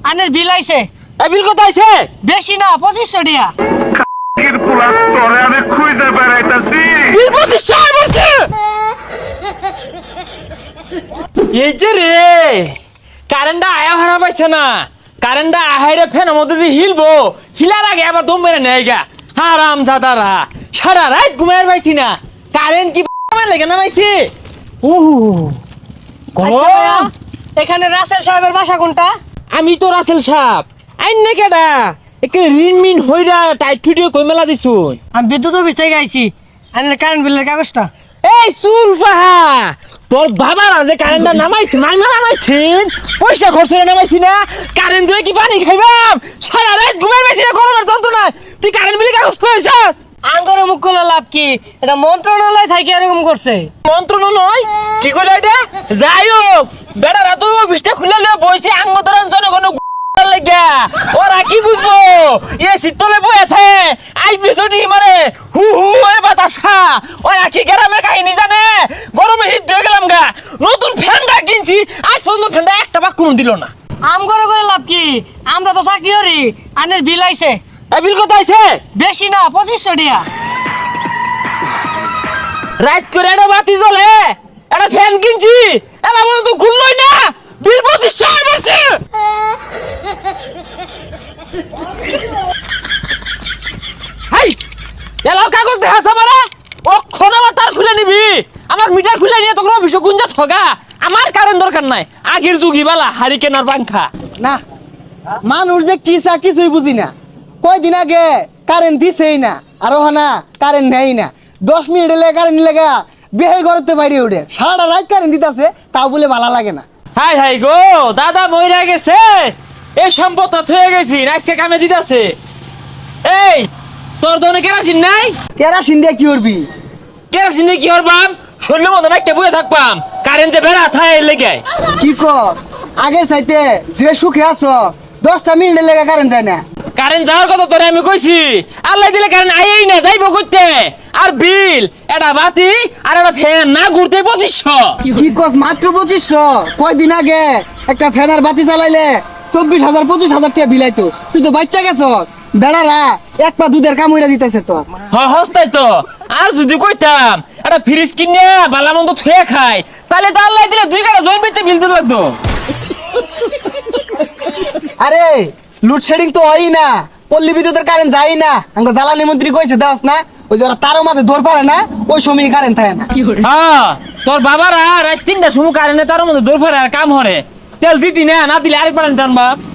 আনের বিল আইছে। এই বিল কত আইছে? বেশি না 2500 টাকা। কির পোলা তোরে আমি খুঁজে বেড়াইতাছি। বিল 2500 বলছে। এই যে রে কারেন্টটা আয়া হারা পাইছে না, কারেন্টটা আহাইরে ফ্যানের মধ্যে যে হিলবো, হিলার আগে আবার দম মেরে নেয় গা। হারাম জাদারা সারা রাত ঘুমাইর পাইছি না, কারেন্ট কি আমার লেগে না পাইছি। আচ্ছা ভাইয়া, এখানে রাসেল সাহেবের বাসা কোনটা? আমি তো রাসেল সাহেব আইন না কেডা একে রিনমিন হইরা টাইট ভিডিও কই মেলা দিছুন। আমি বিদ্যুৎ অফিস থেকে আইছি। আনের কারেন্ট বিলের কাগজটা। এই সুলফাহা তোর বাবার যে কারেন্টটা নামাইছি মাইমা নামাইছিন, পয়সা খরচ করে নামাইছি না, কারেন্ট দিয়ে কি পানি খাইবাম? সারা রাত ঘুমাই পাইছি না, গরমের যন্ত্রণা। তুই কারেন্ট বিলে কাগজ কইছাস? আঙ্গরে মুখ খোলা লাভ কি? এটা মন্ত্রণালয় থেকে এরকম করছে। মন্ত্রণালয় কি কইলা এটা? যাই হোক বেড়ারা তো অফিসটা খুলে লয়ে বইছে আঙ্গদরান জনগণ লাগা, ওরা কি বুঝবো? এ শীতলে বয়ে থে আইপিএসডি মারে হু হু এর বাতাসা, ওরা কি গ্রামের কাহিনী জানে? গরমে হিট দিয়ে গেলাম গা, নতুন ফ্যানটা কিনছি, আজ পর্যন্ত ফ্যানটা একটা বাক কোনো দিল না। আমগরে করে লাভ কি? আমরা তো চাকরি করি। আনের বিল আইছে। এই বিল কত আইছে? বেশি না 2500 টাকা। রাত করে একটা বাতি জ্বলে, একটা ফ্যান কিনছি, এলা মনে তো ঘুরলই না, বিল 2500 পড়ছে। হাই এলাও কাগজ দেখাস আমারে, অক্ষণ আমার তার খুলে নিবি, আমার মিটার খুলে নিয়ে তোর অফিসে গুঞ্জা ঠগা। আমার কারেন্ট দরকার নাই, আগের যুগই বালা হারিকেনার পাংখা। না মানুষ যে কি চা কিছুই বুঝি না। কয়দিন আগে কারেন্ট দিছেই না, আর না কারেন্ট নেই না। 10 মিনিট এলে কারেন্ট লেগা বেহে ঘরতে বাইরে উঠে সারা রাত কারেন্ট দিতেছে, তাও বলে ভালো লাগে না। হাই হাই গো দাদা মইরা গেছে, এই সম্পদটা থয়ে গেছি, আজকে কামে দিতেছে। এই তোর দনে কেরাসিন নাই? কেরাসিন দিয়ে কি করবি? কেরাসিন কি করবাম? শরীরের মধ্যে একটা বয়ে থাকবাম, কারেন্ট যে বেড়া থায় লেগে। কি কস? আগের চাইতে যে সুখে আছো 10টা মিনিট লেগে কারেন্ট যায় না। কারেন্ট যাওয়ার কথা তোরে আমি কইছি, আল্লাহ দিলে কারেন্ট আইই না, যাইবো কইতে। আর বিল এটা বাতি আর একটা ফ্যান না ঘুরতে 2500। কি কস মাত্র 2500? কয়দিন আগে একটা ফ্যানের বাতি চালাইলে 24,000 25,000 টাকা বিলাইতো। তুই তো বাচ্চা গেছ, বেড়ারা এক পা দুধের কামড়া দিতেছে তো। হস্তাই তো। আর যদি কইতাম একটা ফ্রিজ কিনে বালা মন্দ থুয়ে খাই, তাহলে তো আল্লাহ দিলে 2 কাটা জয়েন বেচে বিল দিতে লাগতো। আরে লোডশেডিং তো হয় না, পল্লী বিদ্যুতের কারেন্ট যায় না। আমাকে জ্বালানি মন্ত্রী কইছে দাস না, ওই যারা তারও মাঝে ধর পারে না, ওই সময় কারেন্ট থাকে না। হ্যাঁ তোর বাবারা রাত 3টার সময় কারেন্টে তার মধ্যে দৌড় ফেরে আর কাম হরে, তেল দিতি না, না দিলে আরেক পারেন টানবা।